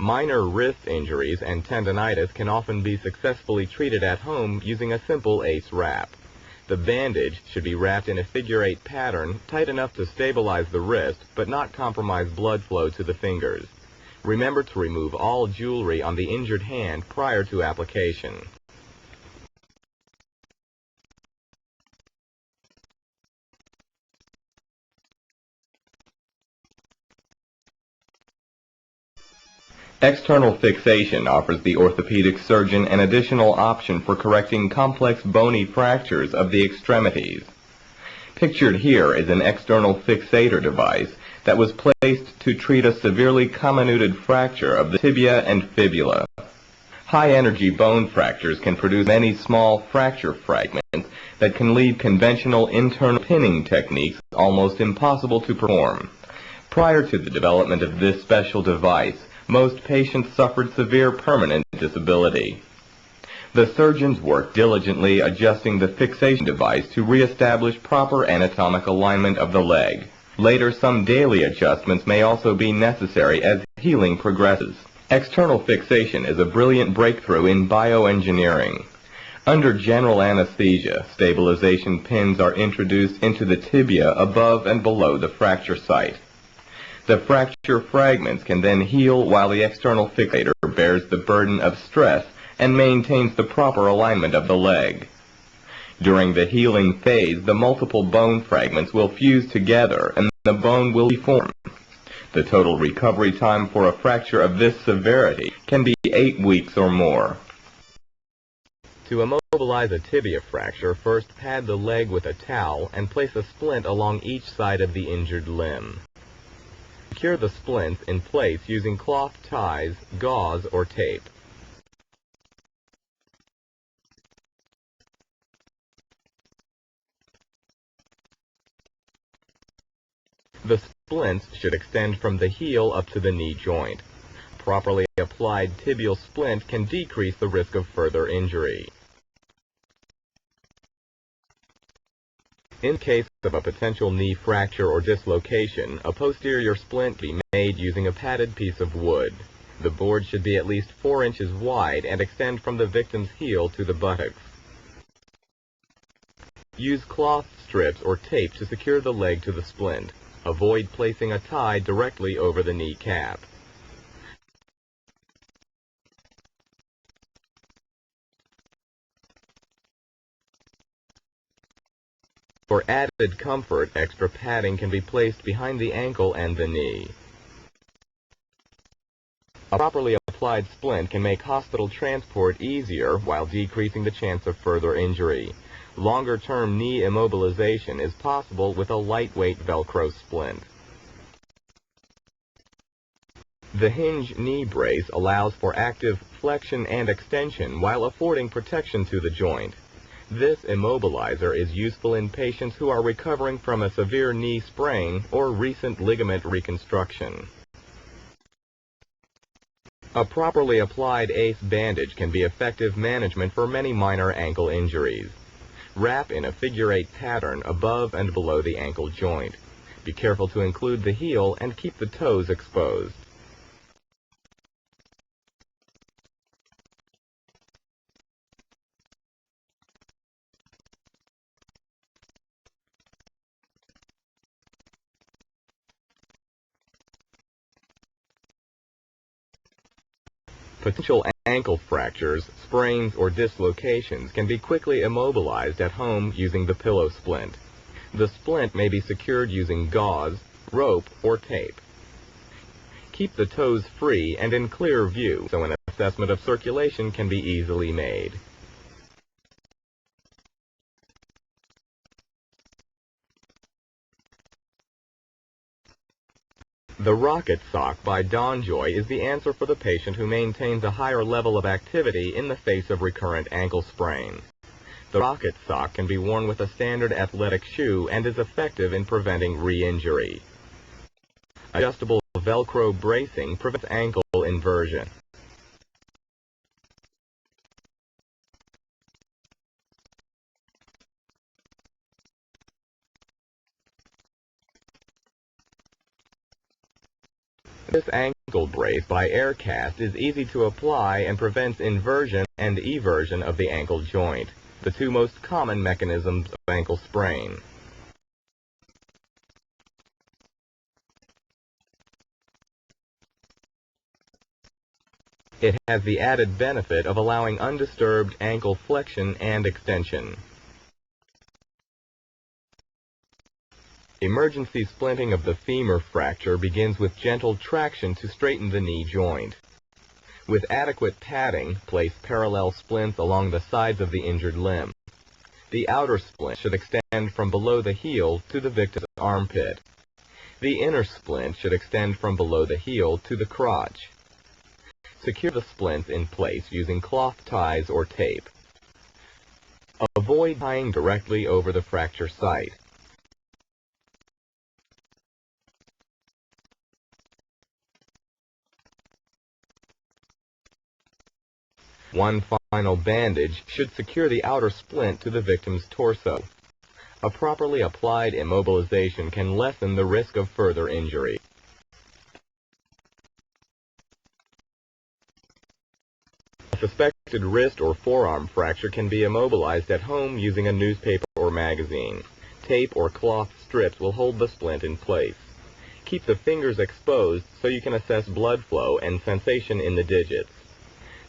Minor wrist injuries and tendonitis can often be successfully treated at home using a simple ACE wrap. The bandage should be wrapped in a figure-8 pattern, tight enough to stabilize the wrist, but not compromise blood flow to the fingers. Remember to remove all jewelry on the injured hand prior to application. External fixation offers the orthopedic surgeon an additional option for correcting complex bony fractures of the extremities. Pictured here is an external fixator device that was placed to treat a severely comminuted fracture of the tibia and fibula. High-energy bone fractures can produce many small fracture fragments that can leave conventional internal pinning techniques almost impossible to perform. Prior to the development of this special device, most patients suffered severe permanent disability. The surgeons worked diligently adjusting the fixation device to reestablish proper anatomic alignment of the leg. Later, some daily adjustments may also be necessary as healing progresses. External fixation is a brilliant breakthrough in bioengineering. Under general anesthesia, stabilization pins are introduced into the tibia above and below the fracture site. The fracture fragments can then heal while the external fixator bears the burden of stress and maintains the proper alignment of the leg. During the healing phase, the multiple bone fragments will fuse together and the bone will reform. The total recovery time for a fracture of this severity can be 8 weeks or more. To immobilize a tibia fracture, first pad the leg with a towel and place a splint along each side of the injured limb. Secure the splints in place using cloth ties, gauze, or tape. The splints should extend from the heel up to the knee joint. Properly applied tibial splint can decrease the risk of further injury. In case of a potential knee fracture or dislocation, a posterior splint be made using a padded piece of wood. The board should be at least 4 inches wide and extend from the victim's heel to the buttocks. Use cloth strips or tape to secure the leg to the splint. Avoid placing a tie directly over the kneecap. For added comfort, extra padding can be placed behind the ankle and the knee. A properly applied splint can make hospital transport easier while decreasing the chance of further injury. Longer-term knee immobilization is possible with a lightweight Velcro splint. The hinge knee brace allows for active flexion and extension while affording protection to the joint. This immobilizer is useful in patients who are recovering from a severe knee sprain or recent ligament reconstruction. A properly applied ACE bandage can be effective management for many minor ankle injuries. Wrap in a figure-8 pattern above and below the ankle joint. Be careful to include the heel and keep the toes exposed. Potential ankle fractures, sprains, or dislocations can be quickly immobilized at home using the pillow splint. The splint may be secured using gauze, rope, or tape. Keep the toes free and in clear view so an assessment of circulation can be easily made. The rocket sock by DonJoy is the answer for the patient who maintains a higher level of activity in the face of recurrent ankle sprain. The rocket sock can be worn with a standard athletic shoe and is effective in preventing re-injury. Adjustable Velcro bracing prevents ankle inversion. This This ankle brace by air cast is easy to apply and prevents inversion and eversion of the ankle joint, the two most common mechanisms of ankle sprain. It has the added benefit of allowing undisturbed ankle flexion and extension. Emergency splinting of the femur fracture begins with gentle traction to straighten the knee joint. With adequate padding, place parallel splints along the sides of the injured limb. The outer splint should extend from below the heel to the victim's armpit. The inner splint should extend from below the heel to the crotch. Secure the splints in place using cloth ties or tape. Avoid tying directly over the fracture site. One final bandage should secure the outer splint to the victim's torso. A properly applied immobilization can lessen the risk of further injury. A suspected wrist or forearm fracture can be immobilized at home using a newspaper or magazine. Tape or cloth strips will hold the splint in place. Keep the fingers exposed so you can assess blood flow and sensation in the digits.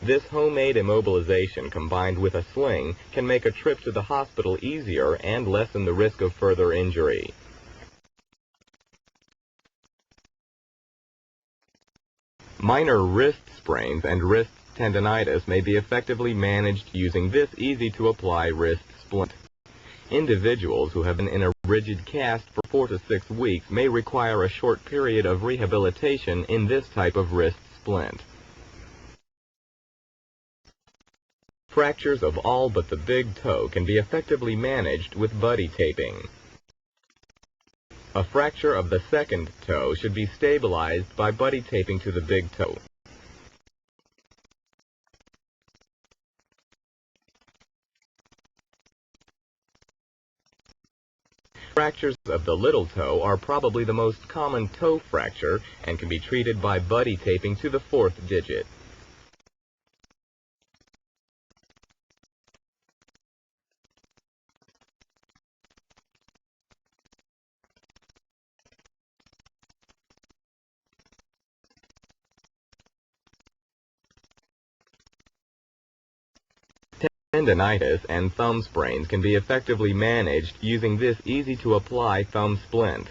This homemade immobilization combined with a sling can make a trip to the hospital easier and lessen the risk of further injury. Minor wrist sprains and wrist tendinitis may be effectively managed using this easy-to-apply wrist splint. Individuals who have been in a rigid cast for 4 to 6 weeks may require a short period of rehabilitation in this type of wrist splint. Fractures of all but the big toe can be effectively managed with buddy taping. A fracture of the second toe should be stabilized by buddy taping to the big toe. Fractures of the little toe are probably the most common toe fracture and can be treated by buddy taping to the 4th digit. Tendinitis and thumb sprains can be effectively managed using this easy-to-apply thumb splint.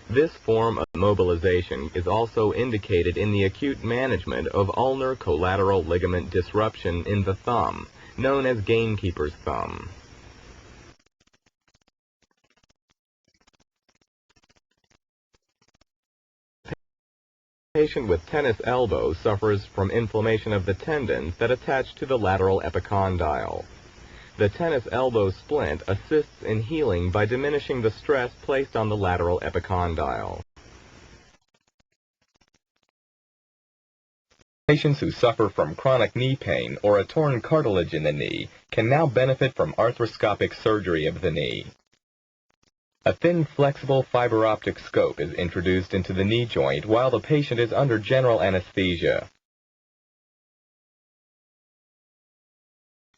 This form of immobilization is also indicated in the acute management of ulnar collateral ligament disruption in the thumb, known as gamekeeper's thumb. A patient with tennis elbow suffers from inflammation of the tendons that attach to the lateral epicondyle. The tennis elbow splint assists in healing by diminishing the stress placed on the lateral epicondyle. Patients who suffer from chronic knee pain or a torn cartilage in the knee can now benefit from arthroscopic surgery of the knee. A thin, flexible fiber optic scope is introduced into the knee joint while the patient is under general anesthesia.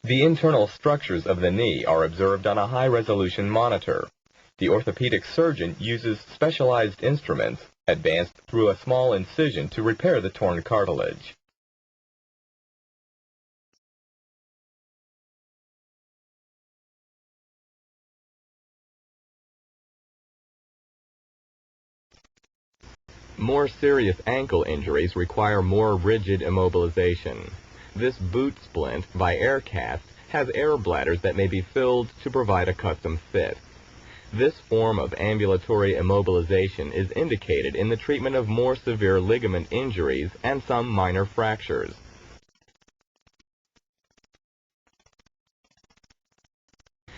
The internal structures of the knee are observed on a high-resolution monitor. The orthopedic surgeon uses specialized instruments, advanced through a small incision to repair the torn cartilage. More serious ankle injuries require more rigid immobilization. This boot splint by air cast has air bladders that may be filled to provide a custom fit. This form of ambulatory immobilization is indicated in the treatment of more severe ligament injuries and some minor fractures.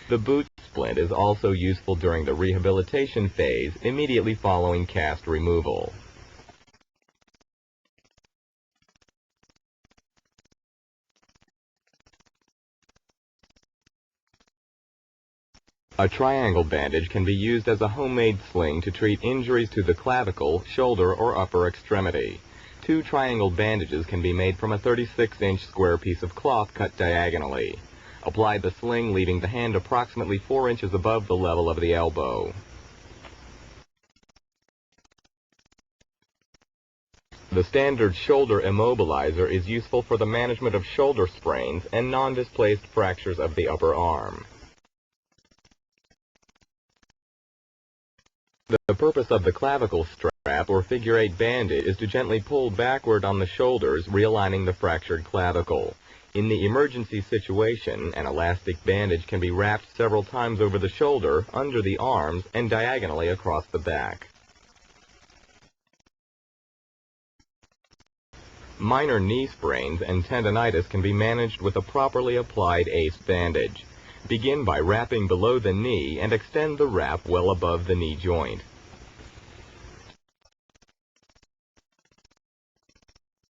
The boot splint is also useful during the rehabilitation phase immediately following cast removal. A triangle bandage can be used as a homemade sling to treat injuries to the clavicle, shoulder, or upper extremity. 2 triangle bandages can be made from a 36-inch square piece of cloth cut diagonally. Apply the sling leaving the hand approximately 4 inches above the level of the elbow. The standard shoulder immobilizer is useful for the management of shoulder sprains and non-displaced fractures of the upper arm. The purpose of the clavicle strap or figure-8 bandage is to gently pull backward on the shoulders, realigning the fractured clavicle. In the emergency situation, an elastic bandage can be wrapped several times over the shoulder, under the arms, and diagonally across the back. Minor knee sprains and tendinitis can be managed with a properly applied ACE bandage. Begin by wrapping below the knee and extend the wrap well above the knee joint.